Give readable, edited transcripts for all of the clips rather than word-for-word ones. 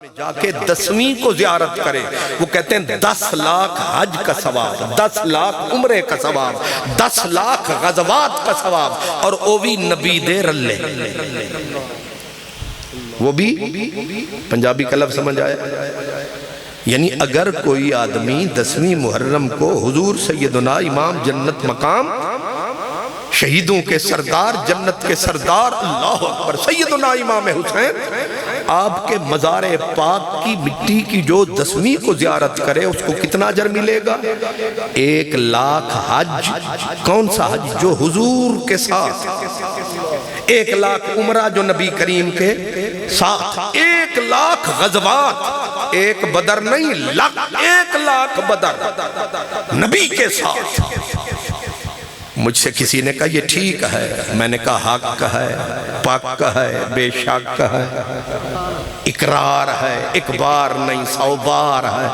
جا کے 10ویں کو زیارت کرے، وہ کہتے ہیں 10 لاکھ حج کا ثواب، 10 لاکھ عمرے کا ثواب، 10 لاکھ غزوات کا ثواب، اور وہ بھی نبی دے رلے، وہ بھی پنجابی کا لفظ سمجھ آیا؟ یعنی اگر کوئی آدمی 10ویں محرم کو حضور سیدنا امام جنت مقام، شہیدوں کے سردار، جنت کے سردار، اللہ اکبر، سیدنا امام حسین، آپ کے مزار پاک کی مٹی کی جو 10ویں کو زیارت کرے اس کو کتنا اجر ملے گا؟ 1 لاکھ حج۔ کون سا حج؟ جو حضور کے ساتھ، 1 لاکھ عمرہ جو نبی کریم کے ساتھ، 1 لاکھ غزوات، 1 بدر نہیں، 1 لاکھ بدر نبی کے ساتھ۔ مجھ سے کسی نے کہا یہ ٹھیک ہے، میں نے کہا حق ہے، پاک ہے، بے شک ہے، اقرار ہے، 1 بار نہیں 100 بار ہے،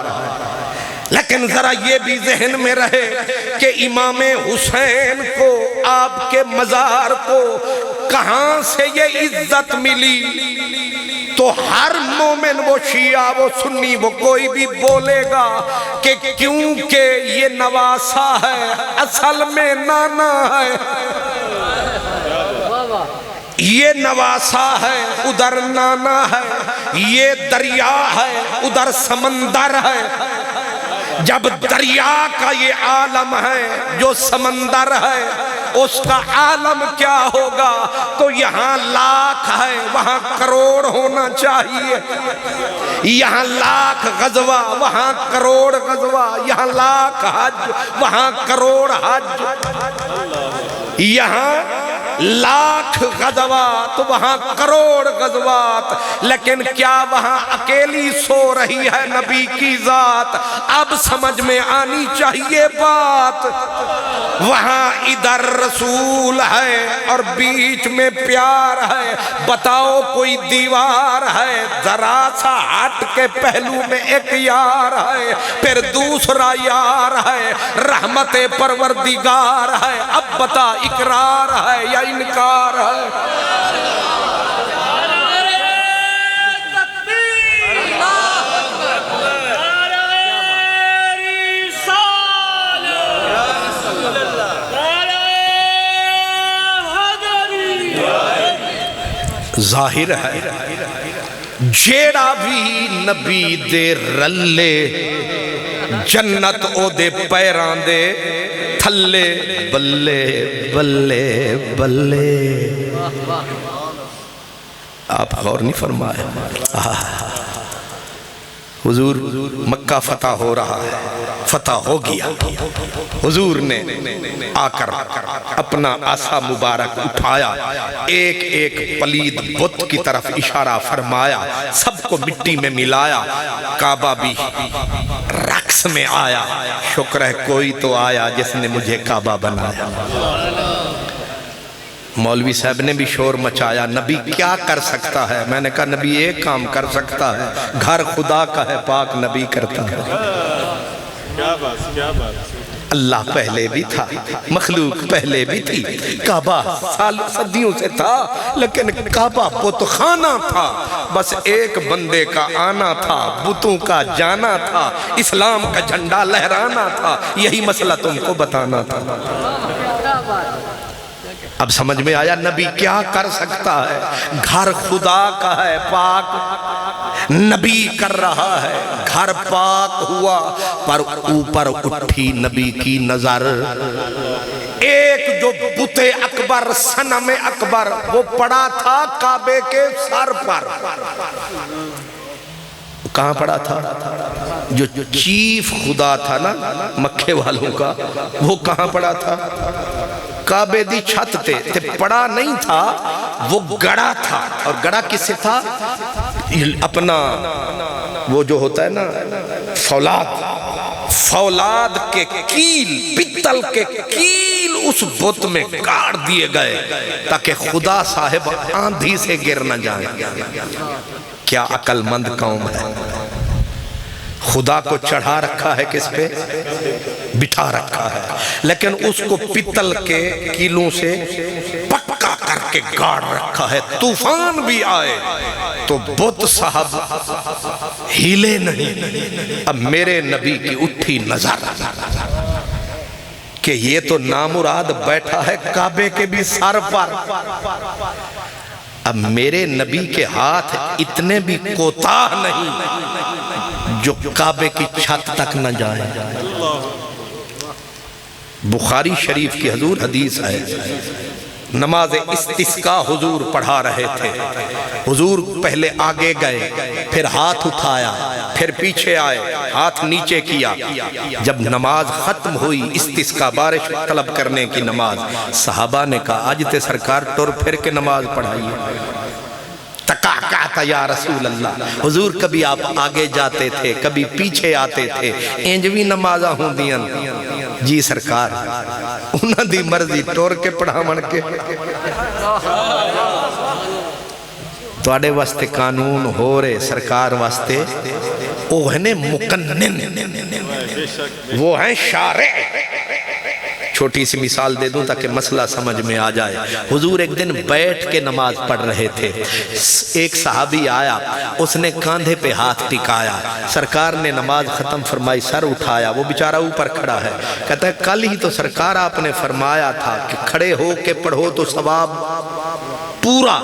لیکن ذرا یہ بھی ذہن میں رہے کہ امام حسین کو، آپ کے مزار کو کہاں سے یہ عزت ملی؟ تو ہر مومن، وہ شیعہ، وہ سنی، وہ کوئی بھی بولے گا کہ کیونکہ یہ نواسا ہے، اصل میں نانا ہے، یہ نواسا ہے، ادھر نانا ہے، یہ دریا ہے، ادھر سمندر ہے۔ جب دریا کا یہ عالم ہے، جو سمندر ہے، اس کا عالم کیا ہوگا؟ تو یہاں لاکھ ہے، وہاں کروڑ ہونا چاہیے، یہاں لاکھ غزوہ، وہاں کروڑ غزوہ، یہاں لاکھ حج، وہاں کروڑ حج، یہاں لاکھ غزوات، وہاں کروڑ غزوات، لیکن کیا وہاں اکیلی سو رہی ہے نبی کی ذات؟ اب سمجھ میں آنی چاہیے بات۔ وہاں ادھر رسول ہے اور بیچ میں پیار ہے، بتاؤ کوئی دیوار ہے، ذرا سا ہٹ کے پہلو میں ایک یار ہے، پھر دوسرا یار ہے، رحمت پروردگار ہے، اب بتا اقرار ہے یا انکار ہے؟ ظاہر ہے جیڑا بھی نبی دے رلے، جنت او دے پیران دے تھلے، بلے بلے بلے۔ آپ غور نہیں فرمایا؟ حضور مکہ فتح ہو رہا ہے، فتح ہو گیا، حضور نے آ کر اپنا عصا مبارک اٹھایا، ایک ایک پلید بت کی طرف اشارہ فرمایا، سب کو مٹی میں ملایا، کعبہ بھی رقص میں آیا۔ شکر ہے کوئی تو آیا جس نے مجھے کعبہ بنایا۔ مولوی صاحب نے بھی شور مچایا، نبی کیا کر سکتا ہے؟ میں نے کہا نبی ایک کام کر سکتا ہے، گھر خدا کا ہے، پاک نبی کرتا ہے۔ اللہ پہلے بھی تھا، مخلوق پہلے بھی تھی، کعبہ صدیوں سے تھا، لیکن کعبہ بت خانہ تھا، بس ایک بندے کا آنا تھا، بتوں کا جانا تھا، اسلام کا جھنڈا لہرانا تھا، یہی مسئلہ تم کو بتانا تھا۔ اب سمجھ میں آیا نبی کیا کر سکتا ہے؟ گھر خدا کا ہے، پاک نبی کر رہا ہے، گھر پاک ہوا، پر اوپر اٹھی نبی کی نظر، ایک جو بت اکبر، صنم اکبر، وہ پڑا تھا کعبے کے سر پر۔ کہاں پڑا تھا؟ جو چیف خدا تھا نا مکے والوں کا، وہ کہاں پڑا تھا؟ کعبے دی چھت تے پڑا نہیں تھا، وہ گڑا تھا۔ اور گڑا کس سے تھا؟ اپنا وہ جو ہوتا ہے نا فولاد، فولاد کے کیل، پتل کے کیل اس بت میں گاڑ دیے گئے تاکہ خدا صاحب آندھی سے گر نہ جائیں۔ کیا عقل مند قوم ہے! خدا کو چڑھا رکھا ہے کس پہ؟ بٹھا رکھا ہے، لیکن اس کو پتل کے کیلوں سے پکا کر کے گاڑ رکھا ہے، طوفان بھی آئے تو بت صاحب ہیلے نہیں۔ اب میرے نبی کی اٹھی نظر کہ یہ تو نامراد بیٹھا ہے کعبے کے بھی سر پر، اب میرے نبی کے ہاتھ اتنے بھی کوتاہ نہیں جو کعبے کی چھت تک نہ جائیں۔ بخاری شریف کی حضور حدیث ہے، نماز استسقاء حضور پڑھا رہے تھے، حضور پہلے آگے گئے، پھر ہاتھ اٹھایا، پھر پیچھے آئے، ہاتھ نیچے کیا۔ جب نماز ختم ہوئی استسقاء بارش طلب کرنے کی نماز، صحابہ نے کہا آج تے سرکار ٹور پھر کے نماز پڑھائیے۔ تکاکاتا یا رسول اللہ، حضور کبھی آپ آگے جاتے تھے کبھی پیچھے آتے تھے، انجوی نمازہ ہوں دیاں۔ جی سرکار انہاں دی مرضی ٹور کے پڑھا من کے، توڑے واسطے قانون ہو رہے، سرکار واسطے وہ ہیں مقنن، وہ ہیں شارع۔ چھوٹی سی مثال دے دوں تاکہ مسئلہ سمجھ میں آ جائے۔ حضور ایک دن بیٹھ کے نماز پڑھ رہے تھے، ایک صحابی آیا، اس نے کاندھے پہ ہاتھ ٹکایا، سرکار نے نماز ختم فرمائی، سر اٹھایا، وہ بیچارہ اوپر کھڑا ہے، کہتا ہے کل ہی تو سرکار آپ نے فرمایا تھا کہ کھڑے ہو کے پڑھو تو ثواب پورا،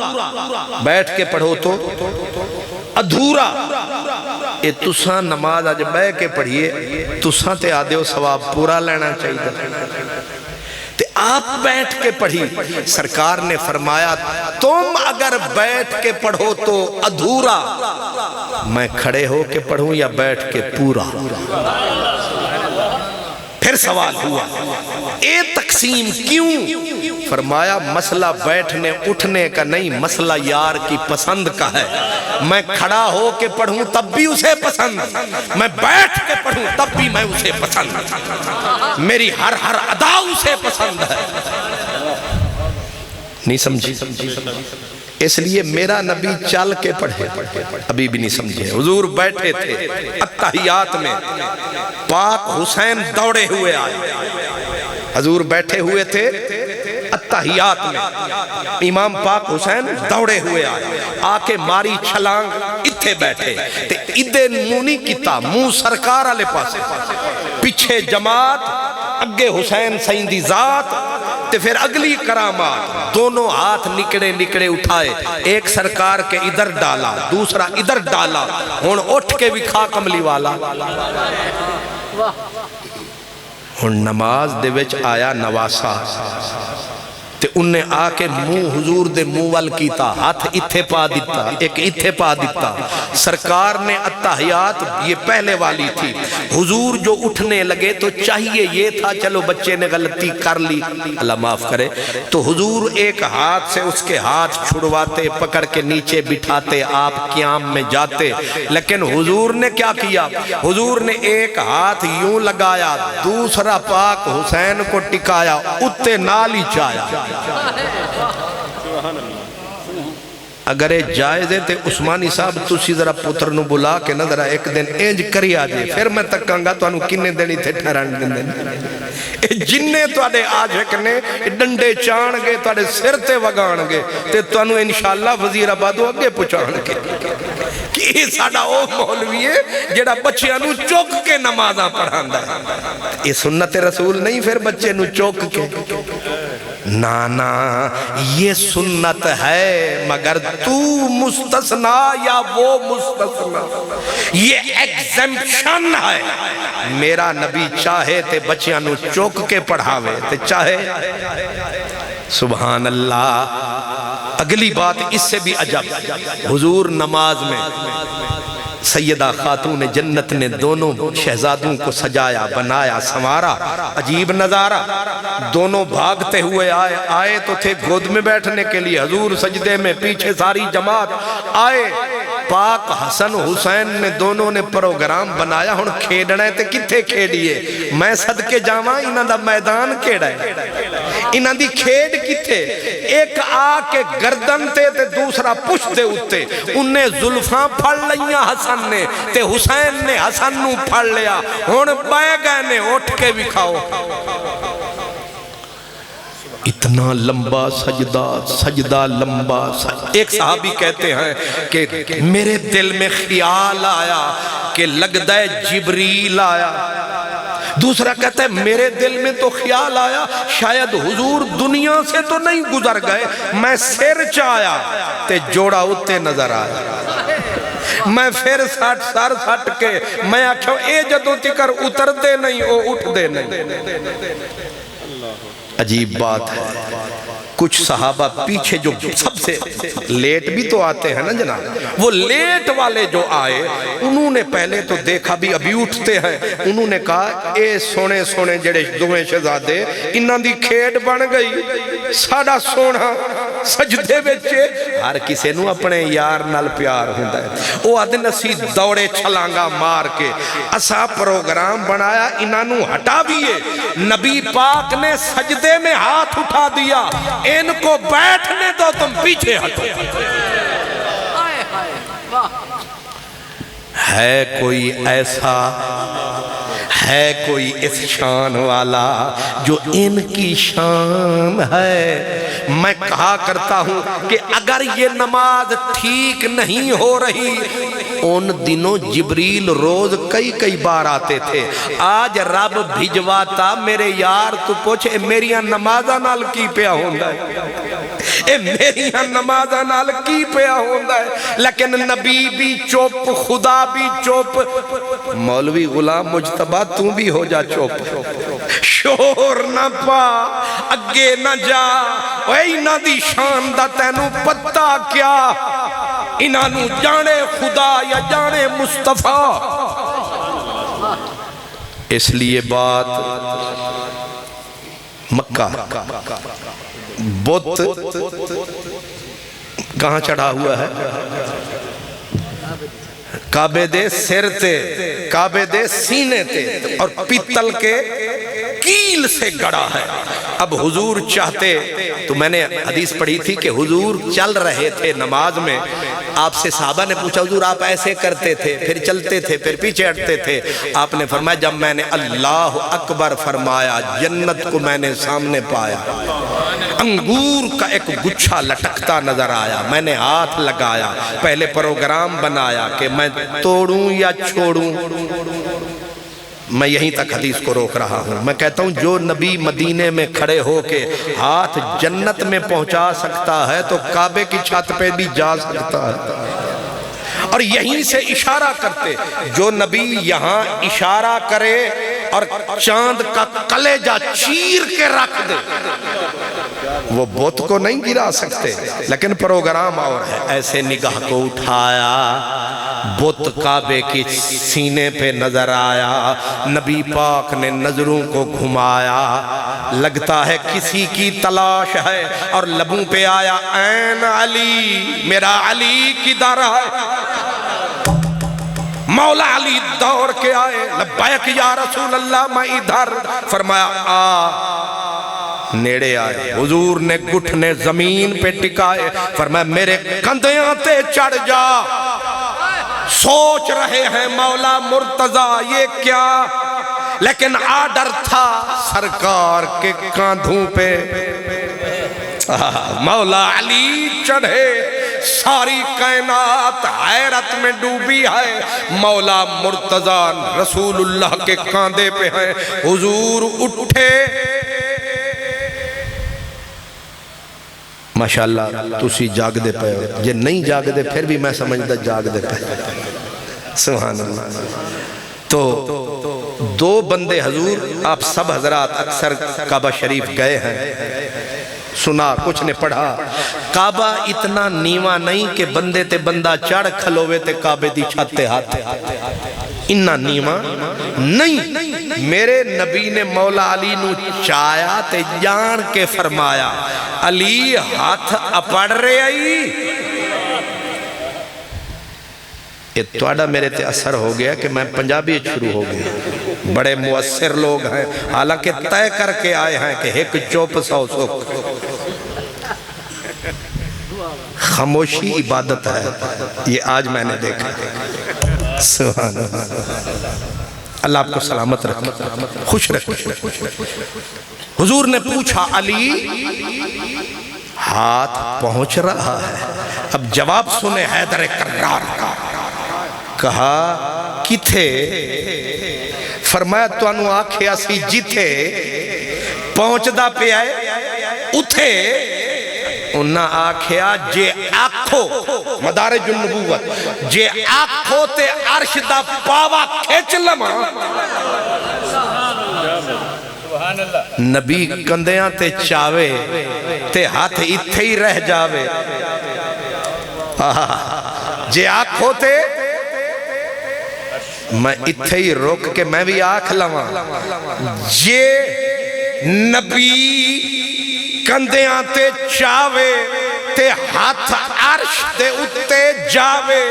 بیٹھ کے پڑھو تو ادھورا۔ اے تساں نماز آج بے کے پڑھئے، تساں تے آدھے ہو ثواب پورا لینا چاہیے، تے آپ بیٹھ کے پڑھی۔ سرکار نے فرمایا تم اگر بیٹھ کے پڑھو تو ادھورا، میں کھڑے ہو کے پڑھوں یا بیٹھ کے پورا؟ پھر سوال ہوا اے تقسیم کیوں؟ فرمایا مسئلہ بیٹھنے اٹھنے کا نہیں، مسئلہ یار کی پسند کا ہے۔ میں کھڑا ہو کے پڑھوں تب بھی اسے پسند، میں بیٹھ کے پڑھوں تب بھی میں اسے پسند، میری ہر ادا اسے پسند ہے۔ نہیں سمجھی؟ اس لیے میرا نبی چل کے پڑھے، ابھی بھی نہیں سمجھے۔ حضور بیٹھے تھے اتحیات میں، پاک حسین دوڑے ہوئے آئے، حضور بیٹھے ہوئے تھے اتحیات میں، امام پاک حسین دوڑے ہوئے آئے، آکے ماری چھلانگ، اتھے بیٹھے تے ادھے مونی کیتا، منہ سرکار آلے پاسے، پیچھے جماعت، اگے حسین سیندی ذات، تے پھر اگلی کرامات، دونوں ہاتھ نکڑے اٹھائے، ایک سرکار کے ادھر ڈالا، دوسرا ادھر ڈالا، ہون اٹھ کے بھی کھا کملی والا۔ ہون نماز دے وچ آیا نواسا، تے انہیں آکے منہ حضور دے منہ وال کیتا، ہاتھ اتھے پا دیتا، ایک اتھے پا دیتا۔ سرکار نے اتحیات یہ پہلے والی تھی، حضور جو اٹھنے لگے تو چاہیے یہ تھا چلو بچے نے غلطی کر لی اللہ معاف کرے، تو حضور ایک ہاتھ سے اس کے ہاتھ چھڑواتے، پکڑ کے نیچے بٹھاتے، آپ قیام میں جاتے۔ لیکن حضور نے کیا کیا؟ حضور نے ایک ہاتھ یوں لگایا، دوسرا پاک حسین کو ٹکایا، اتے نالی چایا۔ اگر جائز ہے تے عثمانی صاحب تسی ذرا پتر نو بلا کے نہ ذرا ایک دن انج کری آجے، پھر میں تکاں گا تو انو کنے دنی تھے ٹھہران دن جننے تو آدھے آج ہے کنے ڈنڈے چان گے تو آدھے سر تے وگان گے تے تو انو انشاءاللہ وزیر آبادو اگے پچھان گے کہ یہ ساڑھا او مولوی ہے جڑا بچے انو چوک کے نمازاں پڑھان دا ہے۔ یہ سنت رسول نہیں پھر بچے انو چوک کے، نانا یہ سنت ہے مگر تو مستثنا یا وہ مستثنا، یہ ایگزمپشن ہے۔ میرا نبی چاہے تے بچیاں نو چوک کے پڑھاوے تے چاہے، سبحان اللہ۔ اگلی بات اس سے بھی عجب، حضور نماز میں سیدہ خاتون جنت نے دونوں شہزادوں کو سجایا، بنایا، سنوارا، عجیب نظارہ، دونوں بھاگتے ہوئے آئے تو تھے گود میں بیٹھنے کے لیے، حضور سجدے میں، پیچھے ساری جماعت آئے، پاک حسن حسین نے دونوں نے پروگرام بنایا، ہن کھیڑنا ہے تے کتھے کھیڑیے، میں صدقے جاواں انہاں دا میدان کیڑا ہے، انہاں دی کھیڑ کتھے، ایک آ کے گردن تے دوسرا پشت دے اتے، انہیں زلفاں پھڑ لئیاں حسن نے تے حسین نے حسن نو پھڑ لیا، ہن بائے گئے نے اٹھ کے بھی کھاؤ۔ اتنا لمبا سجدہ، سجدہ لمبا ایک صحابی کہتے ہیں کہ میرے دل میں خیال آیا کہ لگتا ہے جبریل آیا۔ دوسرا کہتا ہے میرے دل میں تو خیال آیا شاید حضور دنیا سے تو نہیں گزر گئے، میں سر چایا تے جوڑا اتے نظر آیا۔ میں پھر سر سٹ کے میں آکھوں اے جدوں تکر اتر دے نہیں او اٹھ دے نہیں۔ عجیب بات ہے، کچھ صحابہ پیچھے جو سب سے لیٹ بھی تو آتے ہیں نا جناب، وہ لیٹ والے جو آئے انہوں نے پہلے تو دیکھا بھی ابھی اٹھتے ہیں، انہوں نے کہا اے سونے سونے جڑے دویں شہزادے انہاں دی کھیڑ بن گئی، ساڑا سونا سجدے بچے۔ ہر کسی نو اپنے یار نال پیار ہوندہ ہے، وہ آدھن اسی دوڑے چھلانگا مار کے اسا پروگرام بنایا انہاں نو ہٹا دیئے۔ نبی پاک نے سجدے میں ہاتھ اٹھا دیا، ان کو بیٹھنے دو تم پیچھے ہٹو۔ ہے کوئی ایسا، ہے کوئی اس شان والا جو ان کی شان ہے۔ میں کہا کرتا ہوں کہ اگر یہ نماز ٹھیک نہیں ہو رہی، ان دنوں جبریل روز کئی بار آتے تھے، آج رب بھجواتا میرے یار تو پوچھے میریاں نمازہ نال کی پیا ہوندہ ہے، اے میریاں نمازہ نال کی پیا ہوندہ ہے، لیکن نبی بھی چوپ، خدا بھی چوپ، مولوی غلام مجتبہ تو بھی ہو جا چوپ، شور نہ پا اگے نہ جا، اینا دی شان دا تینو پتہ کیا، انہوں جانے خدا یا جانے مصطفیٰ۔ اس لیے بات مکہ بت کہاں چڑھا ہوا ہے؟ کعبے دے سر تے، کعبے دے سینے تے، اور پیتل کے کیل سے گڑا ہے۔ اب حضور چاہتے تو میں نے حدیث پڑھی تھی کہ حضور چل رہے تھے نماز میں، آپ سے صحابہ نے پوچھا حضور آپ ایسے کرتے تھے پھر چلتے تھے پھر پیچھے ہٹتے تھے؟ آپ نے فرمایا جب میں نے اللہ اکبر فرمایا جنت کو میں نے سامنے پایا، انگور کا ایک گچھا لٹکتا نظر آیا، میں نے ہاتھ لگایا، پہلے پروگرام بنایا کہ میں توڑوں یا چھوڑوں۔ میں یہیں تک حدیث کو روک رہا ہوں، میں کہتا ہوں جو نبی مدینے میں کھڑے ہو کے ہاتھ جنت میں پہنچا سکتا ہے تو کعبے کی چھت پہ بھی جا سکتا ہے۔ اور یہیں سے اشارہ کرتے، جو نبی یہاں اشارہ کرے اور چاند کا کلیجہ چیر کے رکھ دے، وہ بت کو نہیں گرا سکتے، لیکن پروگرام اور ہے۔ ایسے نگاہ کو اٹھایا، بت کعبے کی سینے پہ نظر آیا، نبی پاک نے نظروں کو گھمایا، لگتا ہے کسی کی تلاش ہے، اور لبوں پہ آیا این علی، میرا علی کدھر ہے؟ مولا علی دوڑ کے آئے، لبیک یا رسول اللہ میں ادھر، فرمایا آ، نیڑے آئے، حضور نے گھٹنے زمین پہ ٹکائے، فرمایا میرے کندھیاں تے چڑھ جا، سوچ رہے ہیں مولا مرتضیٰ یہ کیا، لیکن آڈر تھا سرکار کے کاندھوں پہ۔ مولا علی چڑھے، ساری کائنات حیرت میں ڈوبی ہے، مولا مرتضیٰ رسول اللہ کے کاندھے پہ ہیں، حضور اٹھے، ماشاءاللہ تسی جاگ دے پہ ہو، جے نہیں جاگ دے پھر بھی میں سمجھتا جاگ دے پہ، سبحان اللہ۔ تو دو بندے حضور، آپ سب حضرات اکثر کعبہ شریف گئے ہیں، سنا کچھ نے پڑھا، کعبہ اتنا نیواں نہیں کہ بندے تے بندہ چڑھ کھلوے تے کعبے دی چھتے ہاتھ، انہا نیواں نہیں۔ میرے نبی نے مولا علی نو چایا تے جان کے فرمایا علی ہاتھ اپڑ رہے آئی، یہ توڑا میرے تے اثر ہو گیا کہ میں پنجابی شروع ہو گیا، بڑے مؤثر لوگ ہیں، حالانکہ طے کر کے آئے ہیں کہ ایک چوپ سو سکھ، خاموشی عبادت ہے، یہ آج میں نے دیکھا، سبحان اللہ۔ اللہ آپ کو سلامت رکھے، خوش رکھے۔ حضور نے پوچھا علی ہاتھ پہنچ رہا ہے؟ اب جواب سنے حیدر کرار کا، کہا کتھے؟ فرمایا توانو آکھیا سی جتھے پہنچدا پہ آئے اتھے انہاں آکھیا جے آکھو، مدارج النبوت، جے آکھو تے عرش دا پاوا کھچ لما۔ نبی کندیاں تے چاوے تے ہاتھ اتھے ہی رہ جاوے، جے آکھو تے میں اتھے ہی روک کے میں بھی آکھ لما، جے نبی کندیاں تے چاوے تے ہاتھ عرش تے اتے جاوے،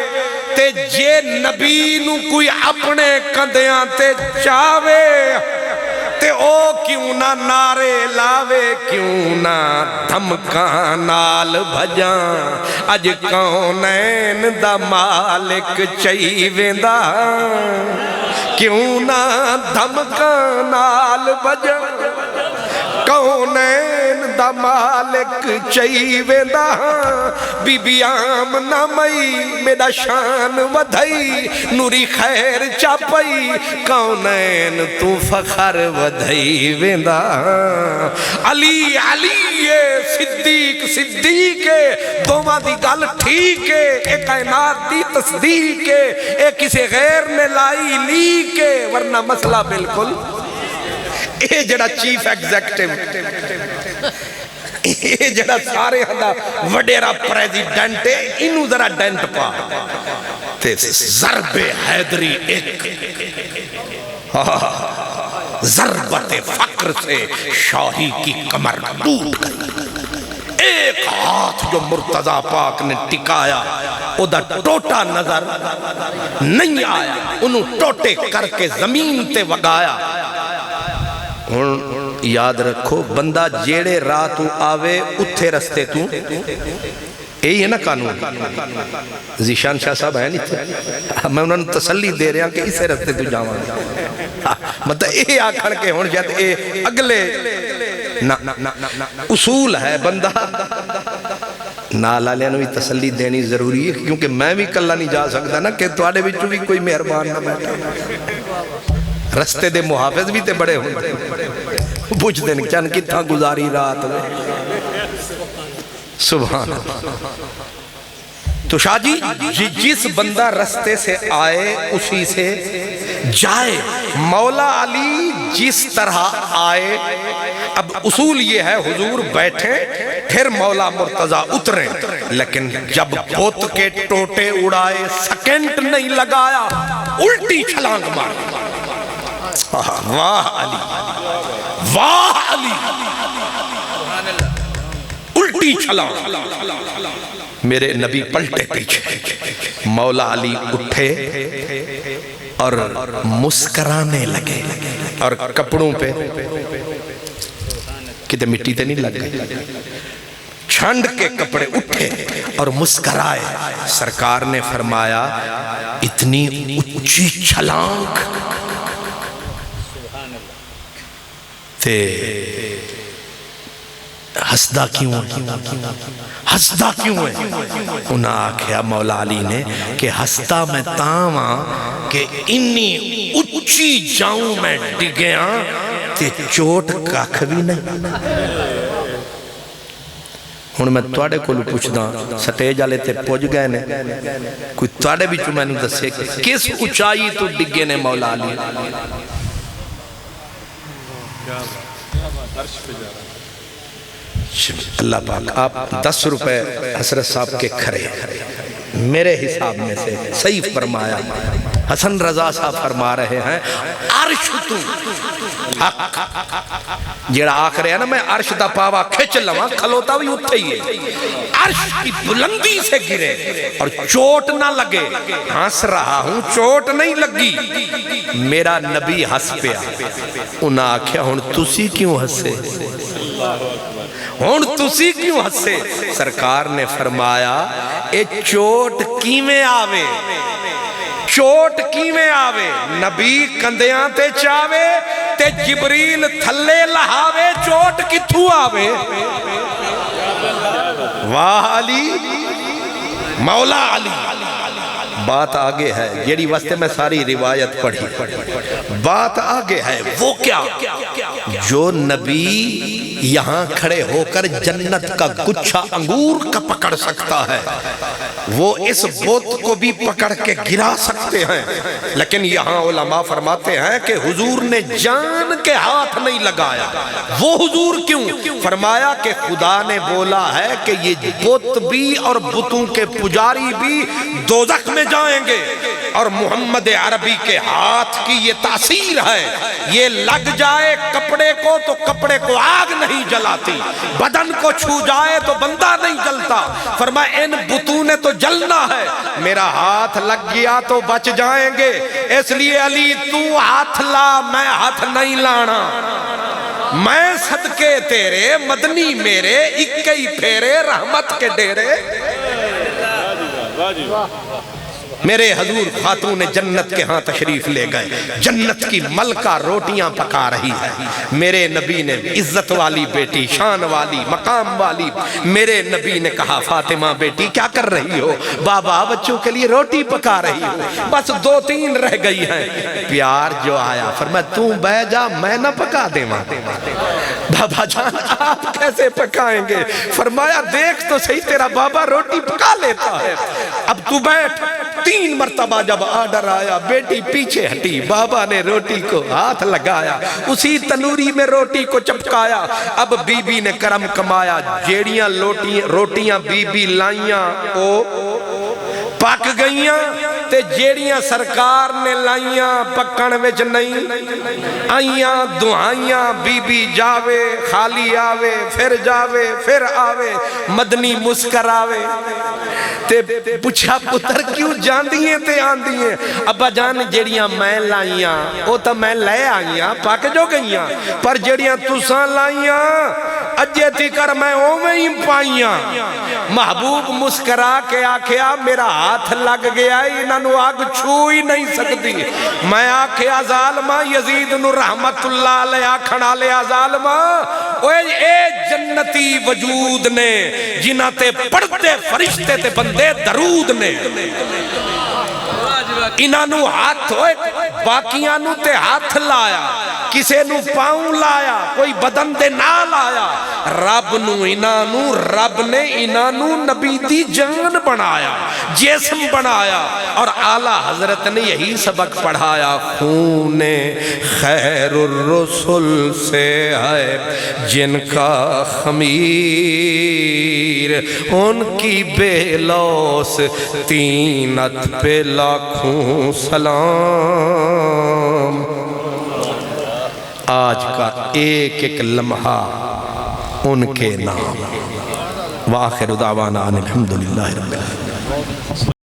تے جے نبی نو کوئی اپنے کندیاں تے چاوے تے او کیوں نہ نعرے لاوے، کیوں نہ دھمکاں نال بھجاں، اج کونین دا مالک چاہی ویندا، کیوں نہ دھمکاں نال بھجاں، کونین دا مالک چاہی ویندا، بی بی آمنہ مئی میرا شان ودھائی، نوری خیر چاپئی، کونین تو فخر ودھائی ویندا، علی علی صدیق صدیق، دوما دی گل ٹھیک ہے، ایک کائنات دی تصدیق ہے، ایک کسی غیر نے لائی لیک ہے، ورنہ مسئلہ بالکل اے جڑا چیف ایگزیکٹیو، اے جڑا سارے ہندا وڈیرا پریزیڈنٹ ہے، انہوں ذرا ڈینٹ پا تے ضرب حیدری ایک ضربت فقر سے شاہی کی کمر ٹوٹ گئی۔ ایک ہاتھ جو مرتضی پاک نے ٹکایا او دا ٹوٹا نظر نہیں آیا، انہوں ٹوٹے کر کے زمین تے وگایا۔ یاد رکھو بندہ جیڑے راہ تو آوے اتھے رستے تو، یہی ہے نا قانون۔ ذیشان شاہ صاحب ہے نہیں تھے، میں انہوں نے تسلی دے رہا کہ اسے رستے تو جاواں، مطلب اے آکھن کے ہون جاتے اے اگلے اصول ہے، بندہ نالا لینے بھی تسلی دینی ضروری ہے، کیونکہ میں بھی کلہ نہیں جا سکتا نا کہ تواڈے وچوں بھی کوئی مہربان نہ بیٹھا، رستے دے محافظ بھی تے بڑے ہوندے، پوچھ دیں چن کتھاں گزاری رات میں، سبحان اللہ۔ تو شاہ جی جس بندہ رستے سے آئے اسی سے جائے، مولا علی جس طرح آئے، اب اصول یہ ہے حضور بیٹھیں پھر مولا مرتضیٰ اتریں، لیکن جب بت کے ٹوٹے اڑائے سیکنڈ نہیں لگایا، الٹی چھلانگ مار، واہ علی واہ علی، الٹی چھلانگ، میرے نبی پلٹے پیچھے، مولا علی اٹھے اور مسکرانے لگے، اور کپڑوں پہ کتے مٹی تے نہیں لگ گئے، چھنڈ کے کپڑے اٹھے اور مسکرائے۔ سرکار نے فرمایا اتنی اونچی چھلانگ تے ہسدہ کیوں ہے، ہسدہ کیوں ہے؟ انہاں آکھیا مولا علی نے کہ ہسدہ میں تاواں کہ انی اچھی جاؤں میں ڈگیاں تے چوٹ کاکھ بھی نہیں۔ ہن میں تواڈے کولوں پوچھدا سٹیج والے تے پہنچ گئے نے، کوئی تواڈے وچوں مینوں دسے کس اونچائی تو ڈگے نے مولا علی؟ اللہ پاک آپ 10 روپے حضرت صاحب کے کھرے میرے حساب میں سے صحیح فرمایا۔ حسن رضا صاحب فرما رہے ہیں عرش تو حق جیڑا آخر ہے نا، میں عرش دا پاوا کھچ لواں، کھلوتا بھی اتھے ہی ہے، عرش کی بلندی سے گرے اور چوٹ نہ لگے، ہنس رہا ہوں چوٹ نہیں لگی، میرا نبی ہنس پیا۔ انہاں آکھیا ہن تسی کیوں ہنسے، ہن تسی کیوں ہنسے؟ سرکار نے فرمایا اے چوٹ کیویں آوے، چوٹ کیویں آوے نبی کندیاں تے چاوے تے جبریل تھلے لہاوے چوٹ کتھوں آوے واہ علی مولا علی بات آگے ہے جیڑی واسطے میں ساری روایت پڑھی بات آگے ہے وہ کیا جو نبی یہاں کھڑے ہو کر جنت کا گچھا انگور کا پکڑ سکتا ہے وہ اس بت کو بھی پکڑ کے گرا سکتے ہیں لیکن یہاں علماء فرماتے ہیں کہ حضور نے جان کے ہاتھ نہیں لگایا وہ حضور کیوں فرمایا کہ خدا نے بولا ہے کہ یہ بت بھی اور بتوں کے پجاری بھی دوزخ میں جائیں گے اور محمد عربی کے ہاتھ کی یہ تاثیر ہے یہ لگ جائے کپڑے کو تو کپڑے کو آگ نہیں جلاتی بدن کو چھو جائے تو بندہ نہیں جلتا فرمایا ان بتوں نے تو جلنا ہے میرا ہاتھ لگ گیا تو بچ جائیں گے اس لیے علی تو ہاتھ لا میں ہاتھ نہیں لانا میں صدقے تیرے مدنی میرے اکئی پھیرے رحمت کے ڈیرے میرے حضور خاتون جنت کے ہاں تشریف لے گئے جنت کی ملکہ روٹیاں پکا رہی ہے میرے نبی نے عزت والی بیٹی شان والی مقام والی میرے نبی نے کہا فاطمہ بیٹی کیا کر رہی ہو بابا بچوں کے لیے روٹی پکا رہی ہو بس 2-3 رہ گئی ہیں پیار جو آیا فرمایا تو بہ جا میں نہ پکا دے ماں بابا جان آپ کیسے پکائیں گے فرمایا دیکھ تو صحیح تیرا بابا روٹی پکا لیتا ہے اب تو بیٹھ 3 مرتبہ جب آرڈر آیا بیٹی پیچھے ہٹی بابا نے روٹی کو ہاتھ لگایا اسی تنوری میں روٹی کو چپکایا اب بی بی نے کرم کمایا جیڑیاں روٹیاں بی بی لائیاں او پک گئیاں تے جیڑیاں سرکار نے لائیاں پکن وچ نہیں آئیاں دعائیاں بی بی جاوے خالی آوے پھر جاوے پھر آوے مدنی مسکر آوے تے پوچھا پتر کیوں جان دیئے تے آن دیئے ابا جان جیڑیاں میں لائیاں او تا میں لے آئیاں پاک جو گئیاں پر جیڑیاں تساں لائیاں اجے تھی کر میں اوویں ہی پائیاں محبوب مسکرا کے آکھیا میرا ہاتھ لگ گیا انہوں آگ چھو ہی نہیں سکتی میں آکھیا ظالمہ یزید نو رحمت اللہ علیہ آکھنا لیا ظالمہ اے جنتی وجود نے جنہ تے پڑھتے فرشتے تے بندے درود نے انہوں ہاتھ ہوئے باقیاں نو تے ہاتھ لایا کسے نو پاؤں لایا کوئی بدن دے نہ لایا رب نو انہوں رب نے انہوں نبی دی جان بنایا جسم بنایا اور اعلیٰ حضرت نے یہی سبق پڑھایا خون خیر الرسل سے ہے جن کا خمیر ان کی بے لوس تینت پہ لاکھوں سلام آج کا ایک ایک لمحہ ان کے نام وآخر دعوانا الحمدللہ رب العالمین